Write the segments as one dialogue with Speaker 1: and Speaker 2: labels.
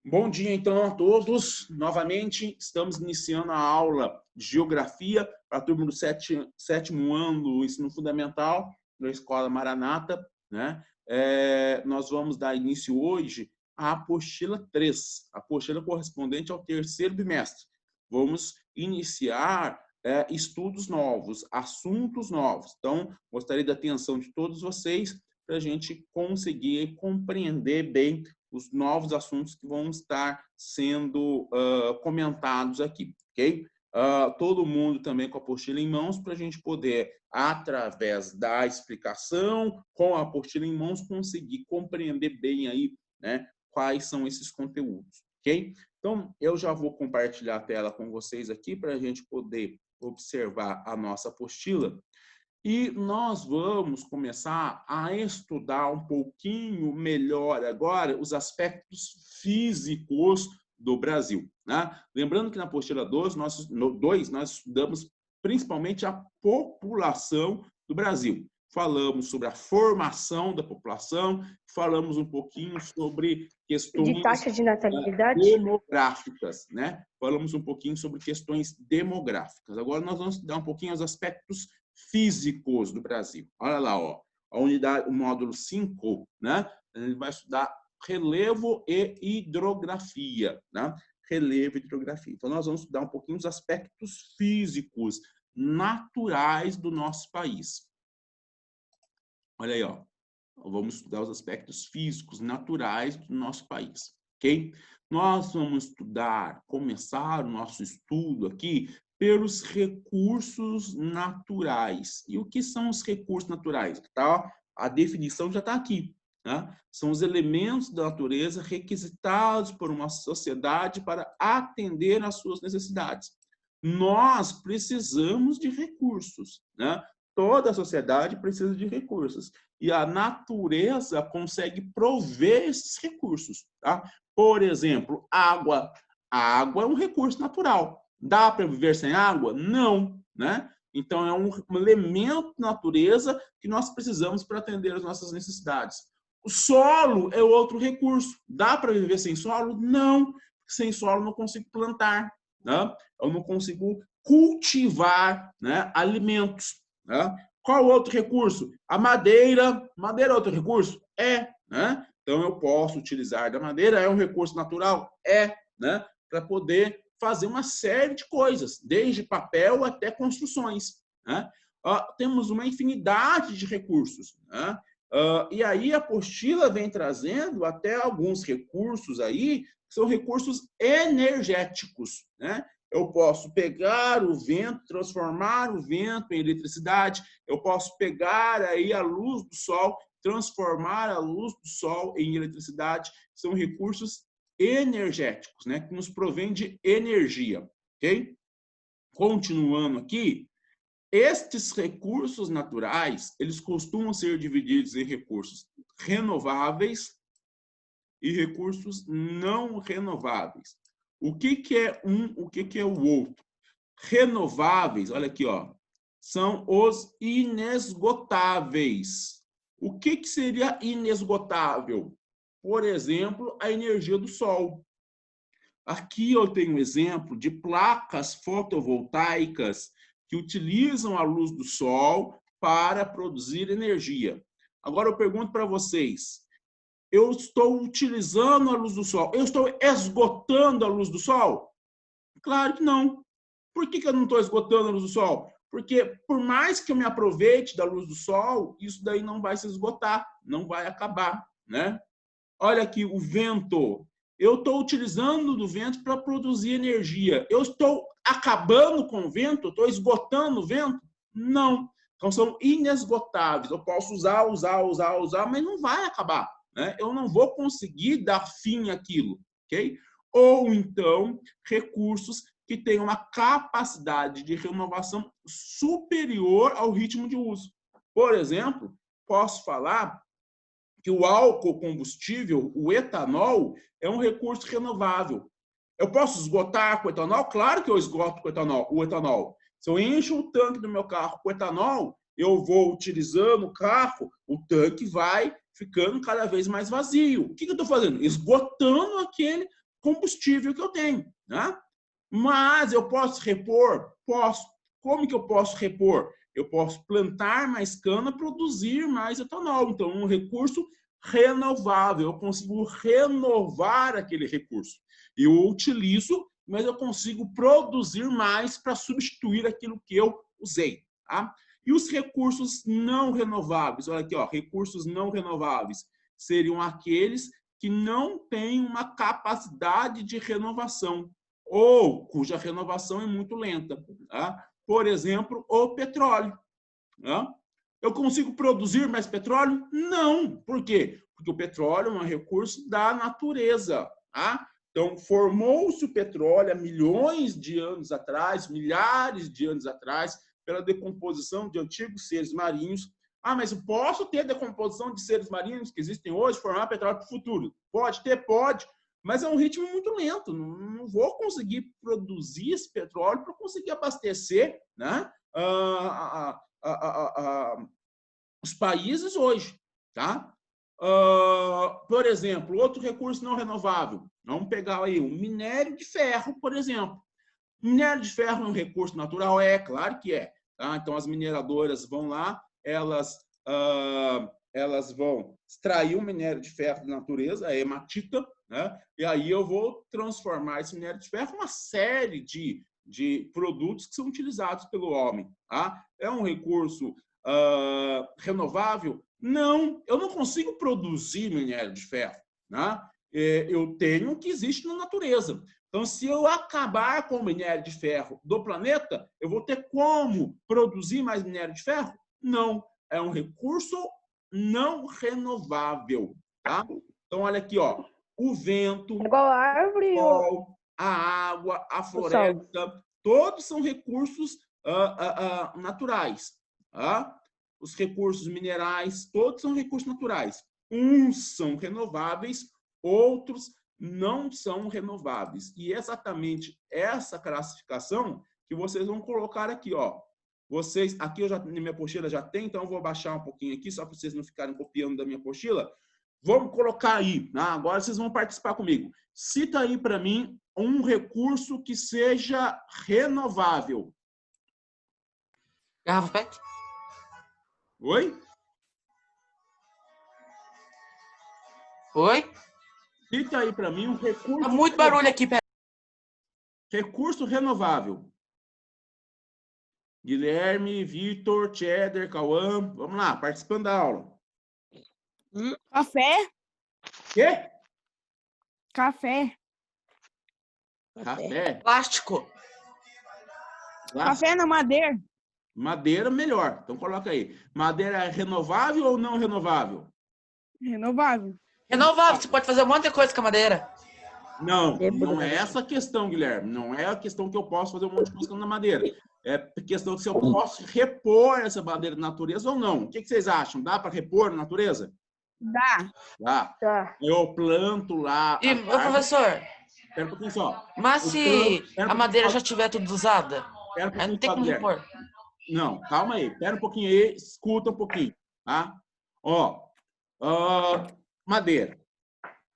Speaker 1: Bom dia, então, a todos. Novamente, estamos iniciando a aula de Geografia para a turma do sétimo ano do Ensino Fundamental da Escola Maranata, né? Nós vamos dar início hoje à apostila 3, a apostila correspondente ao terceiro bimestre. Vamos iniciar estudos novos, assuntos novos. Então, gostaria da atenção de todos vocês para a gente conseguir compreender bem os novos assuntos que vão estar sendo comentados aqui, ok? Todo mundo também com a apostila em mãos para a gente poder, através da explicação, com a apostila em mãos, conseguir compreender bem aí, né, quais são esses conteúdos, ok? Então, eu já vou compartilhar a tela com vocês aqui para a gente poder observar a nossa apostila. E nós vamos começar a estudar um pouquinho melhor agora os aspectos físicos do Brasil, né? Lembrando que na apostila 2, nós estudamos principalmente a população do Brasil. Falamos sobre a formação da população, falamos um pouquinho sobre questões
Speaker 2: de taxa de natalidade
Speaker 1: demográficas, né? Falamos um pouquinho sobre questões demográficas. Agora nós vamos estudar um pouquinho os aspectos físicos do Brasil. Olha lá, ó, a unidade, o módulo 5, né? Ele vai estudar relevo e hidrografia, né? Relevo e hidrografia. Então, nós vamos estudar um pouquinho os aspectos físicos naturais do nosso país. Olha aí, ó. Vamos estudar os aspectos físicos naturais do nosso país, ok? Nós vamos estudar, começar o nosso estudo aqui pelos recursos naturais. E o que são os recursos naturais? Tá? A definição já está aqui, né? São os elementos da natureza requisitados por uma sociedade para atender às suas necessidades. Nós precisamos de recursos, né? Toda a sociedade precisa de recursos. E a natureza consegue prover esses recursos, tá? Por exemplo, água. A água é um recurso natural. Dá para viver sem água? Não, né? Então, é um elemento da natureza que nós precisamos para atender às nossas necessidades. O solo é outro recurso. Dá para viver sem solo? Não. Sem solo, não consigo plantar, né? Eu não consigo cultivar, né, alimentos, né? Qual outro recurso? A madeira. Madeira é outro recurso? É, né? Então, eu posso utilizar da madeira, é um recurso natural? É, né? Para poder fazer uma série de coisas, desde papel até construções, né? Temos uma infinidade de recursos, né? E aí a apostila vem trazendo até alguns recursos aí, que são recursos energéticos, né? Eu posso pegar o vento, transformar o vento em eletricidade, eu posso pegar aí a luz do sol, transformar a luz do sol em eletricidade, são recursos energéticos, né, que nos provém de energia, ok? Continuando aqui, estes recursos naturais, eles costumam ser divididos em recursos renováveis e recursos não renováveis. O que é um, o que é o outro? Renováveis, olha aqui, ó, são os inesgotáveis. O que seria inesgotável? Por exemplo, a energia do sol. Aqui eu tenho um exemplo de placas fotovoltaicas que utilizam a luz do sol para produzir energia. Agora eu pergunto para vocês, eu estou utilizando a luz do sol, eu estou esgotando a luz do sol? Claro que não. Por que eu não estou esgotando a luz do sol? Porque por mais que eu me aproveite da luz do sol, isso daí não vai se esgotar, não vai acabar, né? Olha aqui o vento. Eu estou utilizando do vento para produzir energia. Eu estou acabando com o vento? Estou esgotando o vento? Não. Então são inesgotáveis. Eu posso usar, mas não vai acabar, né? Eu não vou conseguir dar fim àquilo, ok? Ou então recursos que têm uma capacidade de renovação superior ao ritmo de uso. Por exemplo, posso falar que o álcool combustível, o etanol, é um recurso renovável. Eu posso esgotar com o etanol? Claro que eu esgoto com o etanol. Se eu encho o tanque do meu carro com etanol, eu vou utilizando o carro, o tanque vai ficando cada vez mais vazio. O que eu estou fazendo? Esgotando aquele combustível que eu tenho, né? Mas eu posso repor? Posso. Como que eu posso repor? Eu posso plantar mais cana, produzir mais etanol. Então, um recurso renovável. Eu consigo renovar aquele recurso. Eu utilizo, mas eu consigo produzir mais para substituir aquilo que eu usei. Tá? E os recursos não renováveis? Olha aqui, ó, recursos não renováveis seriam aqueles que não têm uma capacidade de renovação ou cuja renovação é muito lenta. Tá? Por exemplo, o petróleo. Tá? Eu consigo produzir mais petróleo? Não. Por quê? Porque o petróleo é um recurso da natureza. Tá? Então, formou-se o petróleo há milhões de anos atrás, milhares de anos atrás, pela decomposição de antigos seres marinhos. Ah, mas eu posso ter decomposição de seres marinhos que existem hoje, formar petróleo para o futuro? Pode ter, pode. Mas é um ritmo muito lento. Não vou conseguir produzir esse petróleo para conseguir abastecer, né, os países hoje. Tá? Por exemplo, outro recurso não renovável. Vamos pegar aí o minério de ferro, por exemplo. Minério de ferro é um recurso natural? É, claro que é. Tá? Então, as mineradoras vão lá, elas vão extrair o minério de ferro da natureza, a hematita, né? E aí eu vou transformar esse minério de ferro em uma série de produtos que são utilizados pelo homem. Tá? É um recurso renovável? Não, eu não consigo produzir minério de ferro. Né? Eu tenho o que existe na natureza. Então, se eu acabar com o minério de ferro do planeta, eu vou ter como produzir mais minério de ferro? Não. É um recurso não renovável. Tá? Então, olha aqui, ó, o vento,
Speaker 2: igual a árvore,
Speaker 1: o sol, a água, a floresta, todos são recursos naturais. Tá? Os recursos minerais, todos são recursos naturais. Uns são renováveis, outros não são renováveis. E exatamente essa classificação que vocês vão colocar aqui, ó. Vocês, aqui eu já, na minha apostila já tem, então eu vou baixar um pouquinho aqui, só para vocês não ficarem copiando da minha apostila. Vamos colocar aí, né? Agora vocês vão participar comigo. Cita aí para mim um recurso que seja renovável.
Speaker 3: Garrafa PET?
Speaker 1: Oi?
Speaker 3: Oi?
Speaker 1: Cita aí para mim um recurso.
Speaker 3: Tá muito barulho aqui, pera.
Speaker 1: Recurso renovável. Guilherme, Vitor, Cheddar, Cauã. Vamos lá, participando da aula.
Speaker 2: Café.
Speaker 1: Quê?
Speaker 2: Café.
Speaker 1: Café.
Speaker 3: Plástico.
Speaker 2: Café na madeira.
Speaker 1: Madeira, melhor. Então, coloca aí. Madeira é renovável ou não renovável?
Speaker 2: Renovável.
Speaker 3: Renovável, você pode fazer um monte de coisa com a madeira.
Speaker 1: Não, não é essa a questão, Guilherme. Não é a questão que eu posso fazer um monte de coisa na madeira. É a questão de se eu posso repor essa madeira da natureza ou não. O que vocês acham? Dá para repor na natureza?
Speaker 2: Dá.
Speaker 1: Dá.
Speaker 2: Tá.
Speaker 1: Eu planto lá.
Speaker 3: E, professor,
Speaker 1: Espera um pouquinho só.
Speaker 3: mas se a madeira já estiver tudo usada, aí não tem como repor.
Speaker 1: Não, calma aí. Espera um pouquinho aí, escuta um pouquinho. Tá? Ó, madeira.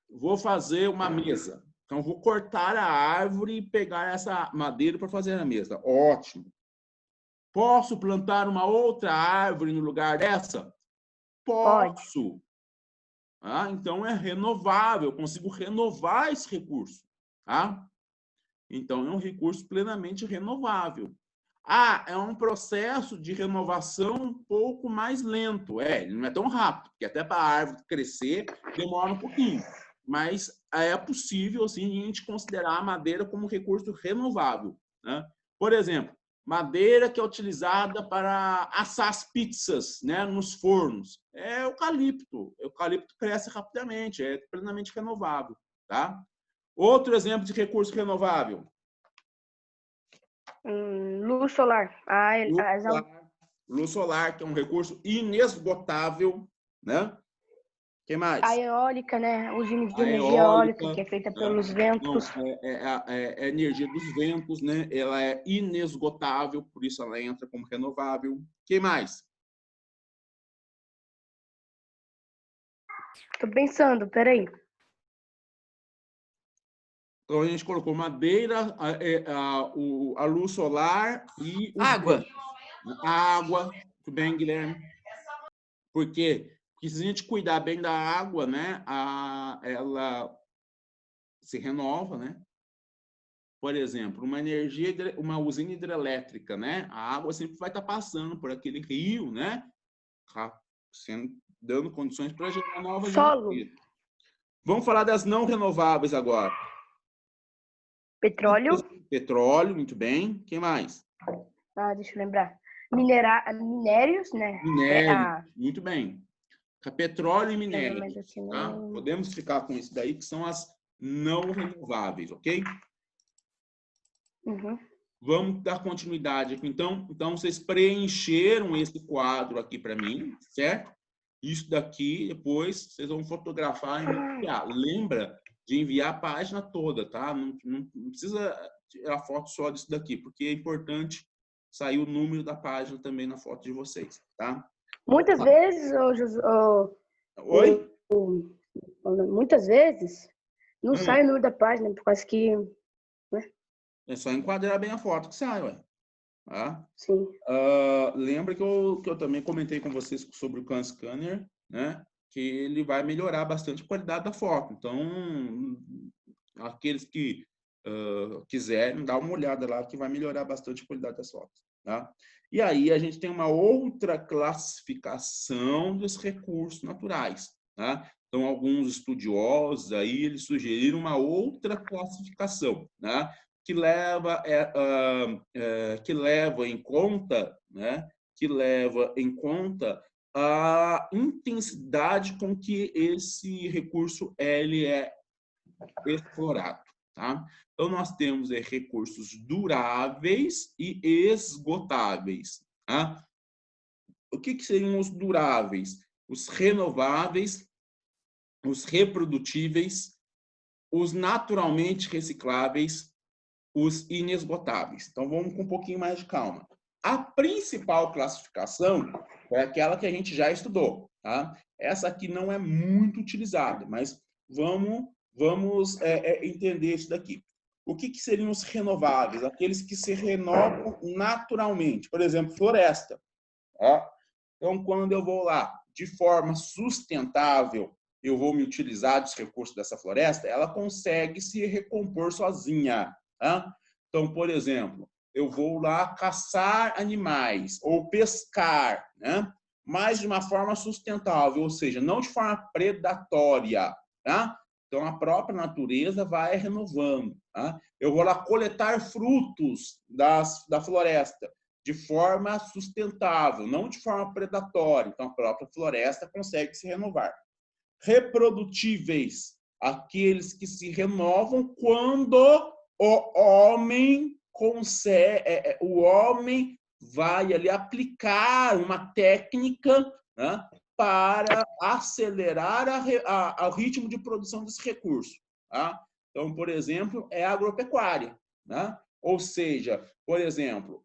Speaker 1: Vou fazer uma mesa. Então, vou cortar a árvore e pegar essa madeira para fazer a mesa. Ótimo. Posso plantar uma outra árvore no lugar dessa? Posso. Ah, então, é renovável. Eu consigo renovar esse recurso. Tá? Então, é um recurso plenamente renovável. Ah, é um processo de renovação um pouco mais lento. Ele não é tão rápido, porque até para a árvore crescer demora um pouquinho. Mas é possível, assim, a gente considerar a madeira como recurso renovável. Né? Por exemplo, madeira que é utilizada para assar as pizzas, né, nos fornos. É eucalipto. Eucalipto cresce rapidamente, é plenamente renovável. Tá? Outro exemplo de recurso renovável.
Speaker 2: Luz solar.
Speaker 1: Luz solar, que é um recurso inesgotável, né? O que mais?
Speaker 2: A eólica, né? Usina de energia eólica, que é feita pelos ventos.
Speaker 1: É a energia dos ventos, né? Ela é inesgotável, por isso ela entra como renovável. O que mais?
Speaker 2: Tô pensando, peraí.
Speaker 1: Então, a gente colocou madeira, a luz solar e
Speaker 3: água.
Speaker 1: A água. Muito bem, Guilherme. Por quê? Porque se a gente cuidar bem da água, né, ela se renova, né? Por exemplo, uma usina hidrelétrica, né? A água sempre vai estar passando por aquele rio, né? Dando condições para gerar novas energias. Vamos falar das não renováveis agora.
Speaker 2: Petróleo.
Speaker 1: Petróleo, muito bem. Quem mais?
Speaker 2: Deixa eu lembrar. Minérios, né?
Speaker 1: Minério, muito bem. Petróleo e minério.
Speaker 2: Assim,
Speaker 1: Tá? Podemos ficar com isso daí, que são as não renováveis, ok?
Speaker 2: Uhum.
Speaker 1: Vamos dar continuidade aqui. Então, vocês preencheram esse quadro aqui para mim, certo? Isso daqui, depois, vocês vão fotografar e enviar. Lembra de enviar a página toda, tá? Não precisa tirar foto só disso daqui, porque é importante sair o número da página também na foto de vocês, tá?
Speaker 2: Muitas vezes,
Speaker 1: Oi?
Speaker 2: Muitas vezes, não sai o número da página, por causa que... Né?
Speaker 1: É só enquadrar bem a foto que sai, ué. Tá?
Speaker 2: Sim.
Speaker 1: Lembra que eu também comentei com vocês sobre o Can Scanner, né? Que ele vai melhorar bastante a qualidade da foto. Então, aqueles que quiserem, dá uma olhada lá, que vai melhorar bastante a qualidade das fotos. Tá? E aí, a gente tem uma outra classificação dos recursos naturais. Tá? Então, alguns estudiosos aí, eles sugeriram uma outra classificação, né? Que leva em conta, né? Que leva em conta a intensidade com que esse recurso ele é explorado, tá? Então nós temos recursos duráveis e esgotáveis, tá? O que seriam os duráveis? Os renováveis, os reprodutíveis, os naturalmente recicláveis, os inesgotáveis. Então, vamos com um pouquinho mais de calma. A principal classificação é aquela que a gente já estudou, tá? Essa aqui não é muito utilizada, mas vamos entender isso daqui. O que seriam os renováveis? Aqueles que se renovam naturalmente. Por exemplo, floresta. Tá? Então, quando eu vou lá, de forma sustentável, eu vou me utilizar dos recursos dessa floresta, ela consegue se recompor sozinha. Tá? Então, por exemplo, eu vou lá caçar animais ou pescar, né? Mas de uma forma sustentável, ou seja, não de forma predatória. Tá? Então, a própria natureza vai renovando. Tá? Eu vou lá coletar frutos da floresta de forma sustentável, não de forma predatória. Então, a própria floresta consegue se renovar. Reprodutíveis, aqueles que se renovam quando o homem consegue, o homem vai ali aplicar uma técnica, né, para acelerar o ritmo de produção desse recurso. Tá? Então, por exemplo, é a agropecuária. Né? Ou seja, por exemplo,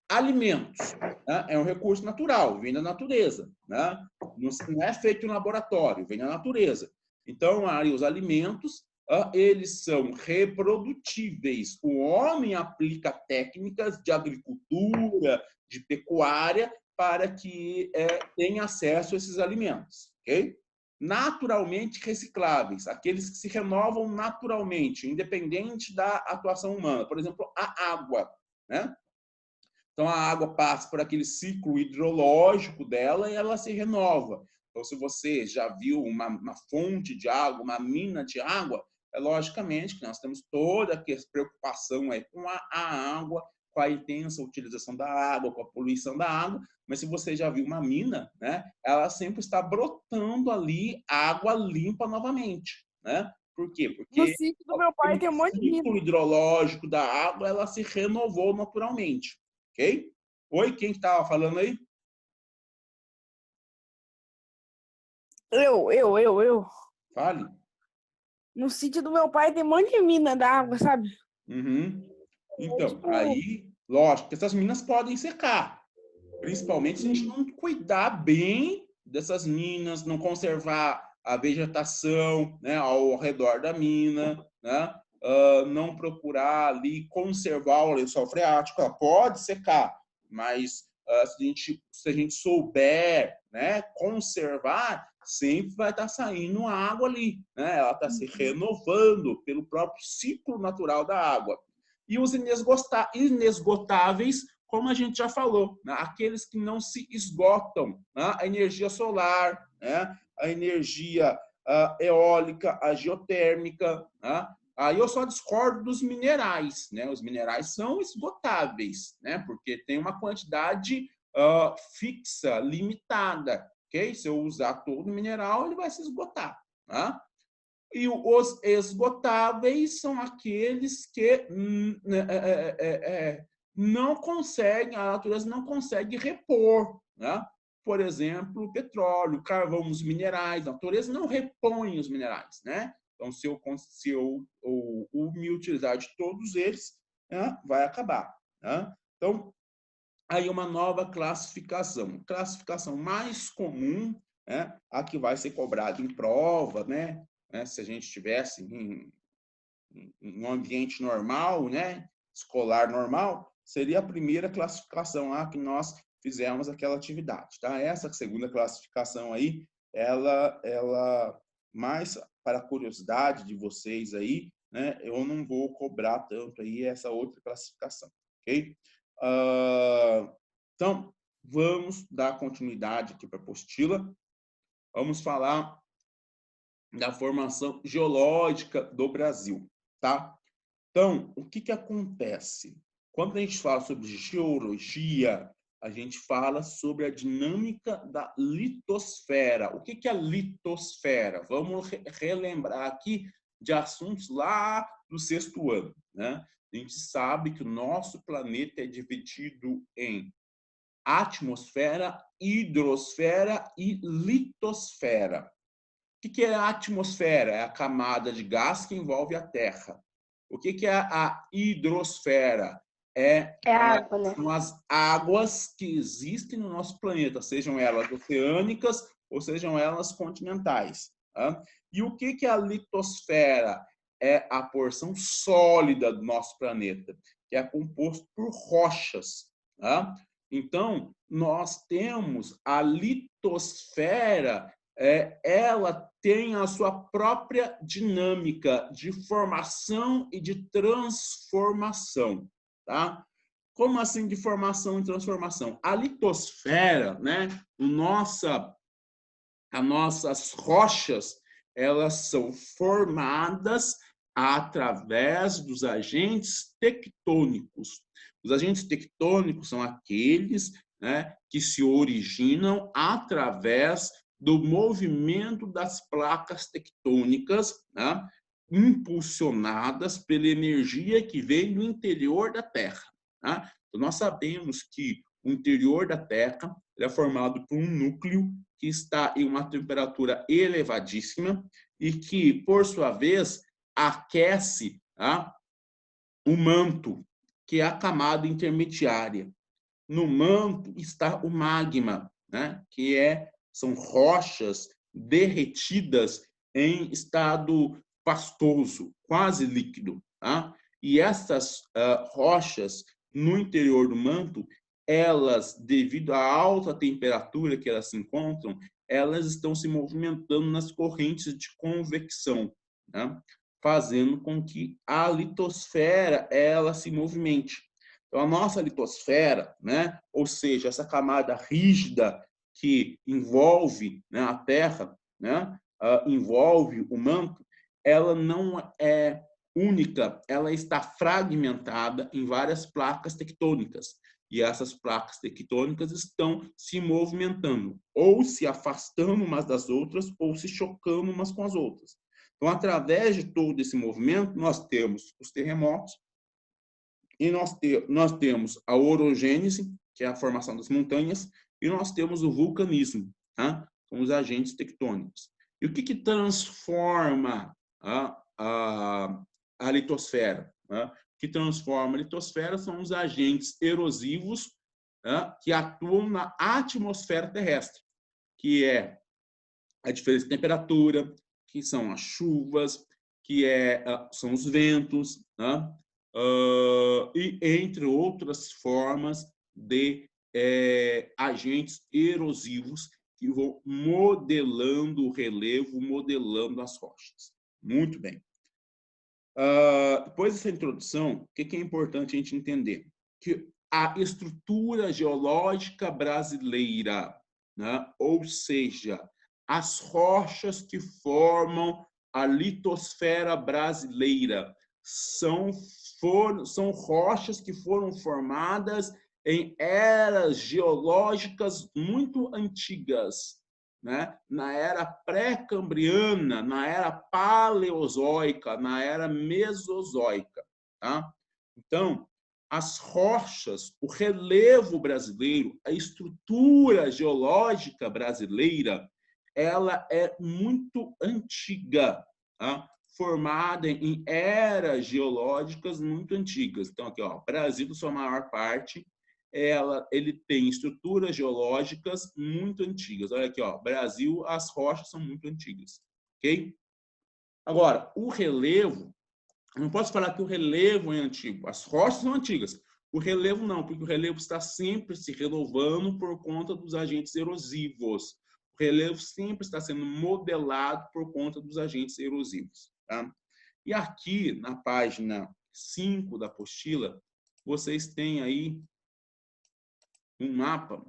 Speaker 1: alimentos, né? É um recurso natural, vem da natureza. Né? Não é feito em laboratório, vem da natureza. Então, aí, os alimentos, eles são reprodutíveis. O homem aplica técnicas de agricultura, de pecuária, para que tenha acesso a esses alimentos. Okay? Naturalmente recicláveis, aqueles que se renovam naturalmente, independente da atuação humana. Por exemplo, a água. Né? Então, a água passa por aquele ciclo hidrológico dela e ela se renova. Então, se você já viu uma fonte de água, uma mina de água, logicamente que nós temos toda a preocupação aí com a água, com a intensa utilização da água, com a poluição da água, mas se você já viu uma mina, né, ela sempre está brotando ali água limpa novamente. Né? Por quê? Porque
Speaker 4: no sítio do meu pai tem um monte de mina.
Speaker 1: O ciclo hidrológico da água ela se renovou naturalmente. Ok? Oi, quem estava falando aí?
Speaker 4: Eu.
Speaker 1: Fale.
Speaker 4: No sítio do meu pai tem um monte de mina d'água, sabe?
Speaker 1: Uhum. Então, aí, lógico que essas minas podem secar. Principalmente se a gente não cuidar bem dessas minas, não conservar a vegetação, né, ao redor da mina, né? Não procurar ali conservar o lençol freático. Ela pode secar, mas se a gente souber, né, conservar, sempre vai estar saindo água ali, né? Ela está se renovando pelo próprio ciclo natural da água. E os inesgotáveis, como a gente já falou, né? Aqueles que não se esgotam, né? A energia solar, né? A energia eólica, a geotérmica, né? Aí eu só discordo dos minerais, né? Os minerais são esgotáveis, né? Porque tem uma quantidade fixa, limitada, ok? Se eu usar todo o mineral, ele vai se esgotar, né? E os esgotáveis são aqueles que não conseguem, a natureza não consegue repor, né? Por exemplo, o petróleo, o carvão, os minerais, a natureza não repõe os minerais, né? Então, se eu me utilizar de todos eles, né, vai acabar, né? Então, aí uma nova classificação. Classificação mais comum, né, a que vai ser cobrada em prova, né? Se a gente estivesse em um ambiente normal, né, escolar normal, seria a primeira classificação lá que nós fizemos aquela atividade, tá? Essa segunda classificação aí, ela mais para a curiosidade de vocês aí, né, eu não vou cobrar tanto aí essa outra classificação, ok? Então, vamos dar continuidade aqui para a apostila. Vamos falar da formação geológica do Brasil, tá? Então, o que acontece? Quando a gente fala sobre geologia, a gente fala sobre a dinâmica da litosfera. O que é a litosfera? Vamos relembrar aqui de assuntos lá do 6º ano, né? A gente sabe que o nosso planeta é dividido em atmosfera, hidrosfera e litosfera. O que é a atmosfera? É a camada de gás que envolve a Terra. O que é a hidrosfera?
Speaker 2: É água, né?
Speaker 1: São as águas que existem no nosso planeta, sejam elas oceânicas ou sejam elas continentais. Tá? E o que é a litosfera? É a porção sólida do nosso planeta, que é composto por rochas. Tá? Então, nós temos a litosfera, ela tem a sua própria dinâmica de formação e de transformação, tá? Como assim de formação e transformação? A litosfera, né? As nossas rochas, elas são formadas através dos agentes tectônicos. Os agentes tectônicos são aqueles, né, que se originam através do movimento das placas tectônicas, né, impulsionadas pela energia que vem do interior da Terra. Tá? Então, nós sabemos que o interior da Terra é formado por um núcleo que está em uma temperatura elevadíssima e que, por sua vez, aquece, tá, o manto, que é a camada intermediária. No manto está o magma, né, que são rochas derretidas em estado pastoso, quase líquido. Tá? E essas rochas, no interior do manto, elas, devido à alta temperatura que elas se encontram, elas estão se movimentando nas correntes de convecção, né? Fazendo com que a litosfera ela se movimente. Então, a nossa litosfera, né? Ou seja, essa camada rígida que envolve, né, a Terra, né? Envolve o manto, ela não é única, ela está fragmentada em várias placas tectônicas. E essas placas tectônicas estão se movimentando, ou se afastando umas das outras, ou se chocando umas com as outras. Então, através de todo esse movimento, nós temos os terremotos, e nós temos a orogênese, que é a formação das montanhas, e nós temos o vulcanismo, tá? São os agentes tectônicos. E o que transforma a litosfera? Né? O que transforma a litosfera são os agentes erosivos, né, que atuam na atmosfera terrestre, que é a diferença de temperatura, que são as chuvas, são os ventos, né? E entre outras formas de agentes erosivos que vão modelando o relevo, modelando as rochas. Muito bem. Depois dessa introdução, o que é importante a gente entender? Que a estrutura geológica brasileira, né? Ou seja, as rochas que formam a litosfera brasileira são rochas que foram formadas em eras geológicas muito antigas, né? Na era pré-cambriana, na era paleozoica, na era mesozoica. Tá? Então, as rochas, o relevo brasileiro, a estrutura geológica brasileira, ela é muito antiga, tá? Formada em eras geológicas muito antigas. Então, aqui, ó, Brasil, sua maior parte, ele tem estruturas geológicas muito antigas. Olha aqui, ó, Brasil, as rochas são muito antigas, ok? Agora, o relevo, não posso falar que o relevo é antigo, as rochas são antigas. O relevo não, porque o relevo está sempre se renovando por conta dos agentes erosivos. O relevo sempre está sendo modelado por conta dos agentes erosivos. Tá? E aqui, na página 5 da apostila, vocês têm aí um mapa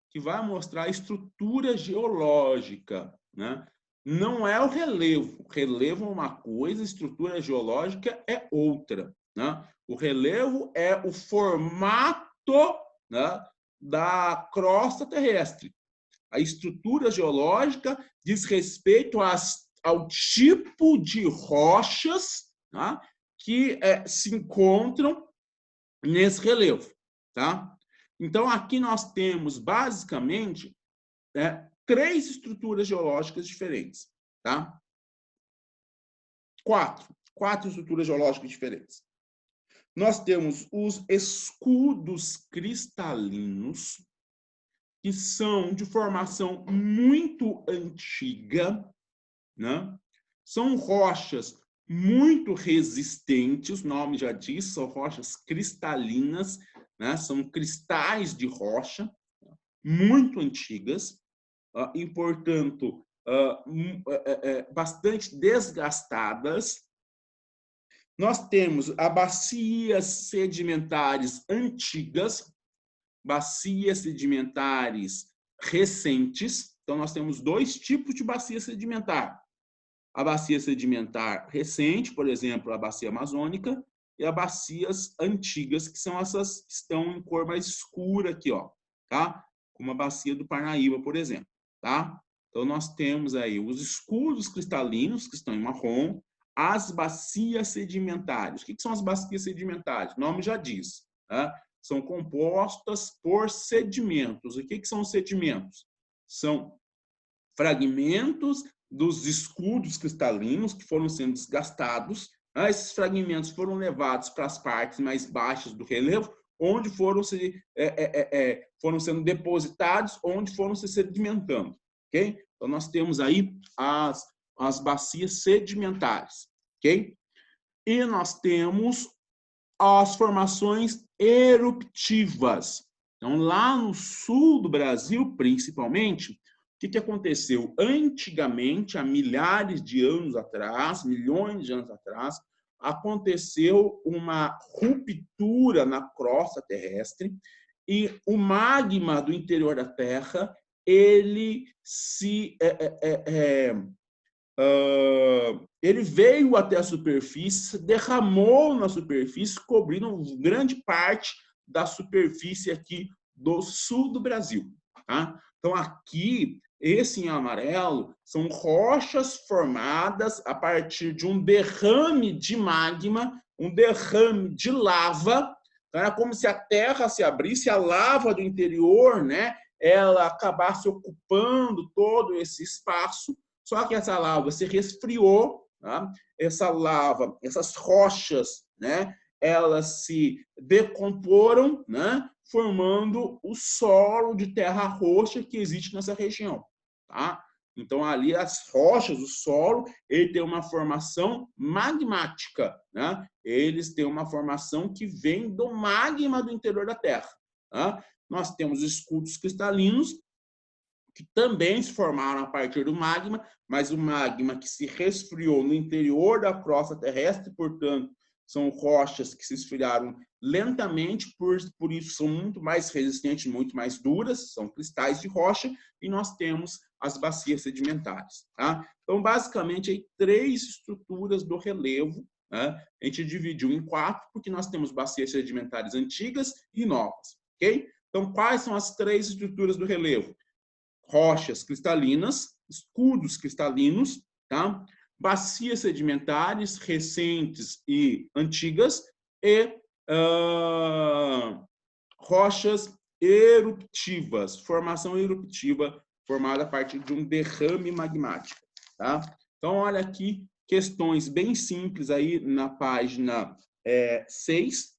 Speaker 1: que vai mostrar a estrutura geológica, né? Não é o relevo. O relevo é uma coisa, a estrutura geológica é outra, né? O relevo é o formato, né, da crosta terrestre. A estrutura geológica diz respeito ao tipo de rochas, tá, que se encontram nesse relevo. Tá? Então, aqui nós temos, basicamente, 3 estruturas geológicas diferentes. Tá? 4 estruturas geológicas diferentes. Nós temos os escudos cristalinos, que são de formação muito antiga, né? São rochas muito resistentes, o nome já diz, são rochas cristalinas, né? São cristais de rocha, muito antigas, e, portanto, bastante desgastadas. Nós temos bacias sedimentares antigas, bacias sedimentares recentes. Então, nós temos 2 tipos de bacia sedimentar. A bacia sedimentar recente, por exemplo, a bacia amazônica, e as bacias antigas, que são essas que estão em cor mais escura aqui, ó, tá? Como a bacia do Parnaíba, por exemplo, tá? Então, nós temos aí os escudos cristalinos, que estão em marrom, as bacias sedimentares. O que são as bacias sedimentares? O nome já diz, tá? São compostas por sedimentos. O que são os sedimentos? São fragmentos dos escudos cristalinos que foram sendo desgastados. Esses fragmentos foram levados para as partes mais baixas do relevo, onde foram sendo depositados, onde foram se sedimentando. Okay? Então, nós temos aí as bacias sedimentares. Okay? E nós temos as formações eruptivas. Então, lá no sul do Brasil, principalmente, o que aconteceu? Antigamente, há milhares de anos atrás, milhões de anos atrás, aconteceu uma ruptura na crosta terrestre e o magma do interior da Terra, ele veio até a superfície, derramou na superfície, cobrindo grande parte da superfície aqui do sul do Brasil. Tá? Então, aqui, esse em amarelo, são rochas formadas a partir de um derrame de magma, um derrame de lava. Então, é como se a terra se abrisse, a lava do interior, né, ela acabasse ocupando todo esse espaço. Só que essa lava se resfriou, tá? Essa lava, essas rochas, né, elas se decomporam, né, formando o solo de terra roxa que existe nessa região. Tá? Então, ali as rochas, o solo, ele tem uma formação magmática, né? Eles têm uma formação que vem do magma do interior da Terra. Tá? Nós temos escudos cristalinos, que também se formaram a partir do magma, mas o magma que se resfriou no interior da crosta terrestre, portanto, são rochas que se esfriaram lentamente, por isso são muito mais resistentes, muito mais duras, são cristais de rocha, e nós temos as bacias sedimentares. Tá? Então, basicamente, aí, 3 estruturas do relevo, né? A gente dividiu em 4, porque nós temos bacias sedimentares antigas e novas. Okay? Então, quais são as 3 estruturas do relevo? Rochas cristalinas, escudos cristalinos, tá? Bacias sedimentares recentes e antigas e rochas eruptivas, formação eruptiva formada a partir de um derrame magmático. Tá? Então, olha aqui, questões bem simples aí na página 6.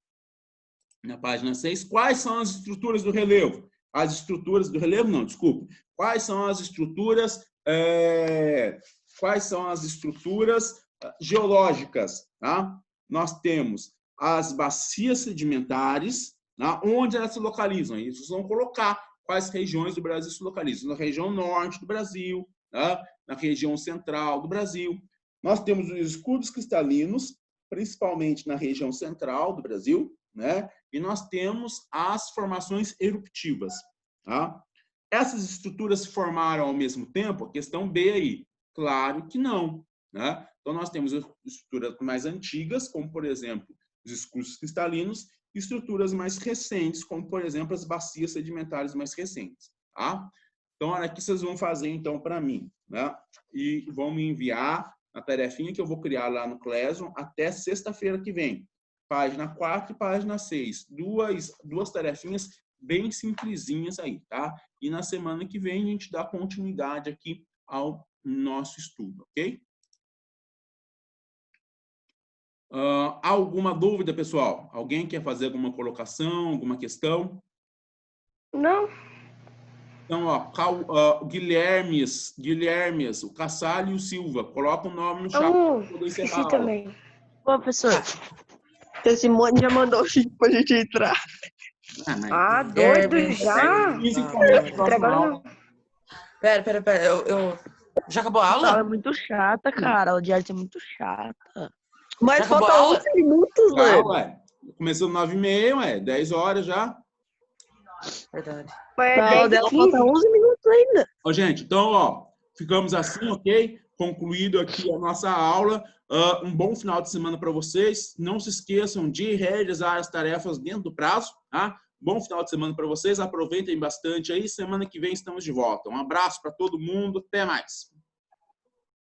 Speaker 1: Na página 6, quais são as estruturas do relevo? As estruturas do relevo, não, desculpa. Quais são as estruturas geológicas? Tá? Nós temos as bacias sedimentares, tá? Onde elas se localizam. E vocês vão colocar quais regiões do Brasil se localizam. Na região norte do Brasil, tá? Na região central do Brasil. Nós temos os escudos cristalinos, principalmente na região central do Brasil, né? E nós temos as formações eruptivas. Tá? Essas estruturas se formaram ao mesmo tempo? A questão B aí. Claro que não. Né? Então, nós temos estruturas mais antigas, como, por exemplo, os escudos cristalinos, e estruturas mais recentes, como, por exemplo, as bacias sedimentares mais recentes. Tá? Então, olha aqui, vocês vão fazer, então, para mim. Né? E vão me enviar a tarefinha que eu vou criar lá no Classroom até sexta-feira que vem. Página 4 e página 6. Duas tarefinhas bem simplesinhas aí, tá? E na semana que vem a gente dá continuidade aqui ao nosso estudo, ok? Alguma dúvida, pessoal? Alguém quer fazer alguma colocação, alguma questão?
Speaker 2: Não.
Speaker 1: Então, ó, Guilhermes, o Cassalho e o Silva, coloca o nome no chat para poder encerrar a aula.
Speaker 2: Também.
Speaker 5: Ô, professor, a Simone já mandou o vídeo pra gente entrar.
Speaker 2: Doido já?
Speaker 3: Não. Pera. Eu... Já acabou a aula?
Speaker 5: Ela é muito chata, cara. A de arte é muito chata. Mas
Speaker 3: Já acabou
Speaker 5: falta
Speaker 3: a aula?
Speaker 5: 11 minutos, velho.
Speaker 1: Ué. Começou 9h30, ué. 10 horas já.
Speaker 3: Verdade.
Speaker 5: A aula dela falta 11 minutos ainda.
Speaker 1: Ó, gente, então, ó, ficamos assim, ok? Concluído aqui a nossa aula. Um bom final de semana para vocês. Não se esqueçam de realizar as tarefas dentro do prazo, tá? Bom final de semana para vocês. Aproveitem bastante aí. Semana que vem estamos de volta. Um abraço para todo mundo. Até mais.